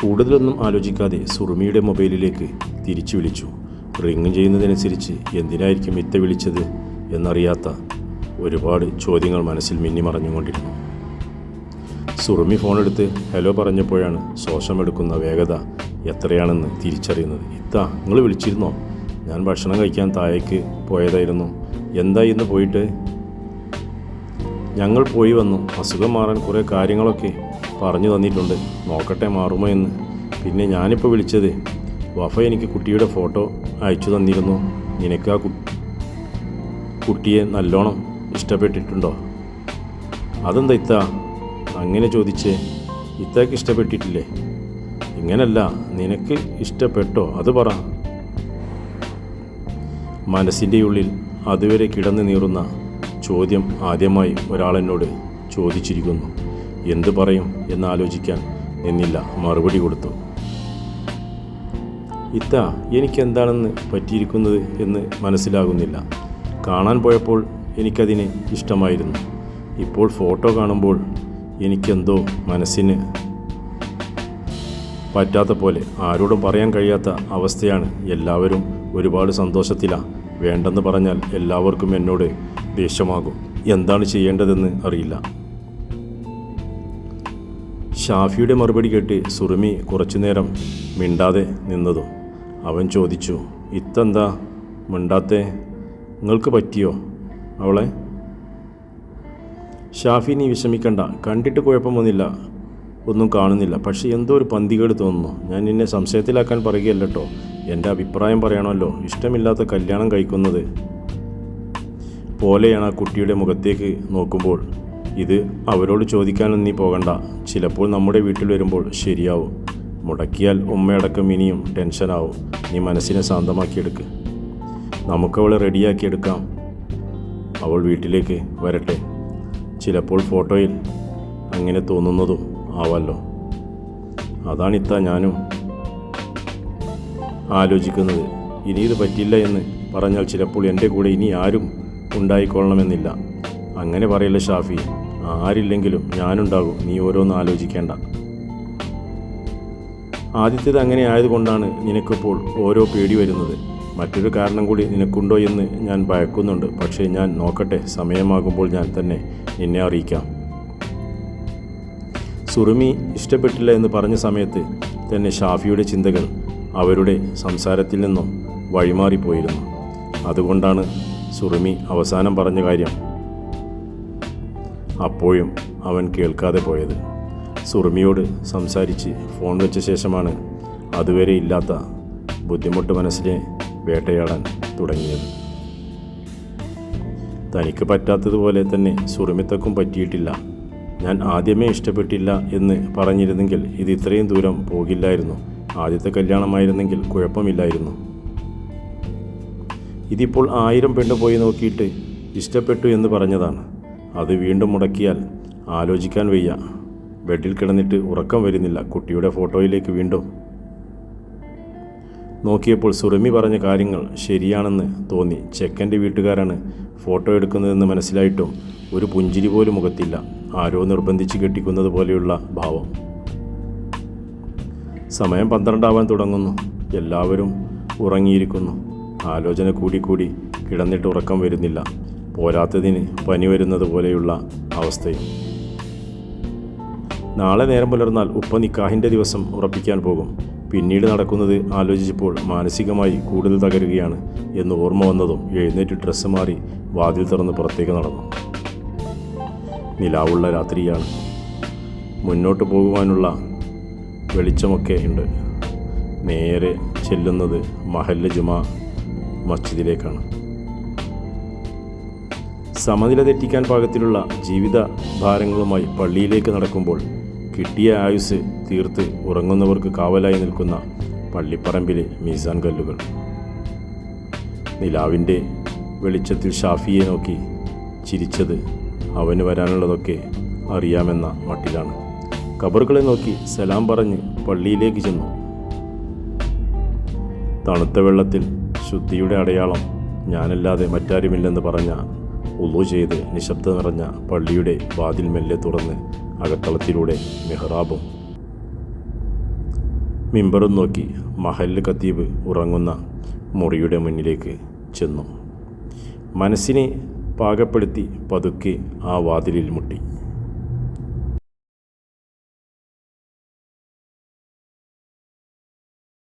കൂടുതലൊന്നും ആലോചിക്കാതെ സുറുമിയുടെ മൊബൈലിലേക്ക് തിരിച്ചു വിളിച്ചു. റിങ് ചെയ്യുന്നതിനനുസരിച്ച് എന്തിനായിരിക്കും ഇത്ത വിളിച്ചത് എന്നറിയാത്ത ഒരുപാട് ചോദ്യങ്ങൾ മനസ്സിൽ മിന്നിമറഞ്ഞുകൊണ്ടിരുന്നു. സുറുമി ഫോണെടുത്ത് ഹലോ പറഞ്ഞപ്പോഴാണ് ശ്വാസമെടുക്കുന്ന വേഗത എത്രയാണെന്ന് തിരിച്ചറിയുന്നത്. ഇത്ത, നിങ്ങൾ വിളിച്ചിരുന്നോ? ഞാൻ ഭക്ഷണം കഴിക്കാൻ താഴേക്ക് പോയതായിരുന്നു. എന്താ ഇന്ന് പോയിട്ട്? ഞങ്ങൾ പോയി വന്നു. അസുഖം മാറാൻ കുറേ കാര്യങ്ങളൊക്കെ പറഞ്ഞു തന്നിട്ടുണ്ട്. നോക്കട്ടെ മാറുമോ എന്ന്. പിന്നെ ഞാനിപ്പോൾ വിളിച്ചത്, വഫ എനിക്ക് കുട്ടിയുടെ ഫോട്ടോ അയച്ചു തന്നിരുന്നു. നിനക്ക് ആ കുട്ടിയെ നല്ലോണം ഇഷ്ടപ്പെട്ടിട്ടുണ്ടോ? അതെന്താ ഇത്ത അങ്ങനെ ചോദിച്ചേ? ഇത്തക്ക് ഇഷ്ടപ്പെട്ടിട്ടില്ലേ? ഇങ്ങനല്ല, നിനക്ക് ഇഷ്ടപ്പെട്ടോ അത് പറ. മനസ്സിൻ്റെ ഉള്ളിൽ അതുവരെ കിടന്നു നീറുന്ന ചോദ്യം ആദ്യമായി ഒരാളെന്നോട് ചോദിച്ചിരിക്കുന്നു. എന്തു പറയും എന്നാലോചിക്കാൻ നിന്നില്ല, മറുപടി കൊടുത്തു. ഇത്ത, എനിക്കെന്താണെന്ന് പറ്റിയിരിക്കുന്നത് എന്ന് മനസ്സിലാകുന്നില്ല. കാണാൻ പോയപ്പോൾ എനിക്കതിന് ഇഷ്ടമായിരുന്നു. ഇപ്പോൾ ഫോട്ടോ കാണുമ്പോൾ എനിക്കെന്തോ മനസ്സിന് പറ്റാത്ത പോലെ, ആരോടും പറയാൻ കഴിയാത്ത അവസ്ഥയാണ്. എല്ലാവരും ഒരുപാട് സന്തോഷത്തിലാണ്. വേണ്ടെന്ന് പറഞ്ഞാൽ എല്ലാവർക്കും എന്നോട് ദേഷ്യമാകും. എന്താണ് ചെയ്യേണ്ടതെന്ന് അറിയില്ല. ഷാഫിയുടെ മറുപടി കേട്ട് സുറുമി കുറച്ചുനേരം മിണ്ടാതെ നിന്നതും അവൻ ചോദിച്ചു, ഇത്തെന്താ മിണ്ടാത്തേ? നിങ്ങൾക്ക് പറ്റിയോ അവളെ? ഷാഫി, നീ വിഷമിക്കണ്ട. കണ്ടിട്ട് കുഴപ്പമൊന്നുമില്ല, ഒന്നും കാണുന്നില്ല. പക്ഷേ എന്തോ ഒരു പന്തികേട് തോന്നുന്നു. ഞാൻ നിന്നെ സംശയത്തിലാക്കാൻ പറയുകയല്ല കേട്ടോ. എൻ്റെ അഭിപ്രായം പറയണമല്ലോ. ഇഷ്ടമില്ലാത്ത കല്യാണം കഴിക്കുന്നത് പോലെയാണ് ആ കുട്ടിയുടെ മുഖത്തേക്ക് നോക്കുമ്പോൾ. ഇത് അവരോട് ചോദിക്കാനൊന്നും നീ പോകണ്ട. ചിലപ്പോൾ നമ്മുടെ വീട്ടിൽ വരുമ്പോൾ ശരിയാവും. മുടക്കിയാൽ ഉമ്മയടക്കം ഇനിയും ടെൻഷനാവും. നീ മനസ്സിനെ ശാന്തമാക്കിയെടുക്ക്. നമുക്കവളെ റെഡിയാക്കിയെടുക്കാം. അവൾ വീട്ടിലേക്ക് വരട്ടെ. ചിലപ്പോൾ ഫോട്ടോയിൽ അങ്ങനെ തോന്നുന്നതും ആവല്ലോ. അതാണിത്ത ഞാനും ആലോചിക്കുന്നത്. ഇനി ഇത് പറ്റില്ല എന്ന് പറഞ്ഞാൽ ചിലപ്പോൾ എൻ്റെ കൂടെ ഇനി ആരും ഉണ്ടായിക്കൊള്ളണമെന്നില്ല. അങ്ങനെ പറയല്ല ഷാഫി. ആരില്ലെങ്കിലും ഞാനുണ്ടാകും. നീ ഓരോന്ന് ആലോചിക്കേണ്ട. ആദ്യത്തേത് അങ്ങനെ ആയതുകൊണ്ടാണ് നിനക്കിപ്പോൾ ഓരോ പേടി വരുന്നത്. മറ്റൊരു കാരണം കൂടി നിനക്കുണ്ടോ എന്ന് ഞാൻ ഭയക്കുന്നുണ്ട്. പക്ഷേ ഞാൻ നോക്കട്ടെ. സമയമാകുമ്പോൾ ഞാൻ തന്നെ നിന്നെ അറിയിക്കാം. സുറുമി ഇഷ്ടപ്പെട്ടില്ല എന്ന് പറഞ്ഞ സമയത്ത് തന്നെ ഷാഫിയുടെ ചിന്തകൾ അവരുടെ സംസാരത്തിൽ നിന്നും വഴിമാറിപ്പോയിരുന്നു. അതുകൊണ്ടാണ് സുറുമി അവസാനം പറഞ്ഞ കാര്യം അപ്പോഴും അവൻ കേൾക്കാതെ പോയത്. സുറുമിയോട് സംസാരിച്ച് ഫോൺ വെച്ച ശേഷമാണ് അതുവരെ ഇല്ലാത്ത ബുദ്ധിമുട്ട് മനസ്സിനെ വേട്ടയാടാൻ തുടങ്ങിയത്. തനിക്ക് പറ്റാത്തതുപോലെ തന്നെ സുറുമിത്തക്കും പറ്റിയിട്ടില്ല. ഞാൻ ആദ്യമേ ഇഷ്ടപ്പെട്ടില്ല എന്ന് പറഞ്ഞിരുന്നെങ്കിൽ ഇത് ഇത്രയും ദൂരം പോകില്ലായിരുന്നു. ആദ്യത്തെ കല്യാണമായിരുന്നെങ്കിൽ കുഴപ്പമില്ലായിരുന്നു. ഇതിപ്പോൾ 1000 പെണ്ണ് പോയി നോക്കിയിട്ട് ഇഷ്ടപ്പെട്ടു എന്ന് പറഞ്ഞതാണ്. അത് വീണ്ടും മുടക്കിയാൽ ആലോചിക്കാൻ വയ്യ. ബെഡിൽ കിടന്നിട്ട് ഉറക്കം വരുന്നില്ല. കുട്ടിയുടെ ഫോട്ടോയിലേക്ക് വീണ്ടും നോക്കിയപ്പോൾ സുറുമി പറഞ്ഞ കാര്യങ്ങൾ ശരിയാണെന്ന് തോന്നി. ചെക്കൻ്റെ വീട്ടുകാരാണ് ഫോട്ടോ എടുക്കുന്നതെന്ന് മനസ്സിലായിട്ടും ഒരു പുഞ്ചിരി പോലും മുഖത്തില്ല. ആരോ നിർബന്ധിച്ച് കെട്ടിക്കുന്നത് പോലെയുള്ള ഭാവം. സമയം 12 ആവാൻ തുടങ്ങുന്നു. എല്ലാവരും ഉറങ്ങിയിരിക്കുന്നു. ആലോചന കൂടി കിടന്നിട്ട് ഉറക്കം വരുന്നില്ല. പോരാത്തതിന് പനി വരുന്നത് പോലെയുള്ള അവസ്ഥയും. നാളെ നേരം പുലർന്നാൽ ഉപ്പ നിക്കാഹിൻ്റെ ദിവസം ഉറപ്പിക്കാൻ പോകും. പിന്നീട് നടക്കുന്നത് ആലോചിച്ചപ്പോൾ മാനസികമായി കൂടുതൽ തകരുകയാണ് എന്ന് ഓർമ്മ വന്നതും എഴുന്നേറ്റ് ഡ്രസ്സ് മാറി വാതിൽ തുറന്ന് പുറത്തേക്ക് നടന്നു. നിലാവുള്ള രാത്രിയാണ്. മുന്നോട്ട് പോകുവാനുള്ള വെളിച്ചമൊക്കെ ഉണ്ട്. നേരെ ചെല്ലുന്നത് മഹല്ല ജുമാ മസ്ജിദിലേക്കാണ്. സമനില തെറ്റിക്കാൻ പാകത്തിലുള്ള ജീവിത ഭാരങ്ങളുമായി പള്ളിയിലേക്ക് നടക്കുമ്പോൾ കിട്ടിയ ആയുസ് തീർത്ത് ഉറങ്ങുന്നവർക്ക് കാവലായി നിൽക്കുന്ന പള്ളിപ്പറമ്പിലെ മീസാൻ കല്ലുകൾ. നിലാവിൻ്റെ വെളിച്ചത്തിൽ ഷാഫിയെ നോക്കി ചിരിച്ചത് അവന് വരാനുള്ളതൊക്കെ അറിയാമെന്ന മട്ടിലാണ്. ഖബറുകളെ നോക്കി സലാം പറഞ്ഞ് പള്ളിയിലേക്ക് ചെന്നു. തണുത്ത വെള്ളത്തിൽ ശുദ്ധിയുടെ അടയാളം ഞാനല്ലാതെ മറ്റാരുമില്ലെന്ന് പറഞ്ഞ ഉളു ചെയ്ത് നിശബ്ദം നിറഞ്ഞ പള്ളിയുടെ വാതിൽ മെല്ലെ തുറന്ന് അകത്തളത്തിലൂടെ മെഹ്റാബും മിമ്പറും നോക്കി മഹല്ല് ഖത്തീബ് ഉറങ്ങുന്ന മുറിയുടെ മുന്നിലേക്ക് ചെന്നു. മനസ്സിനെ പാകപ്പെടുത്തി പതുക്കെ ആ വാതിലിൽ മുട്ടി.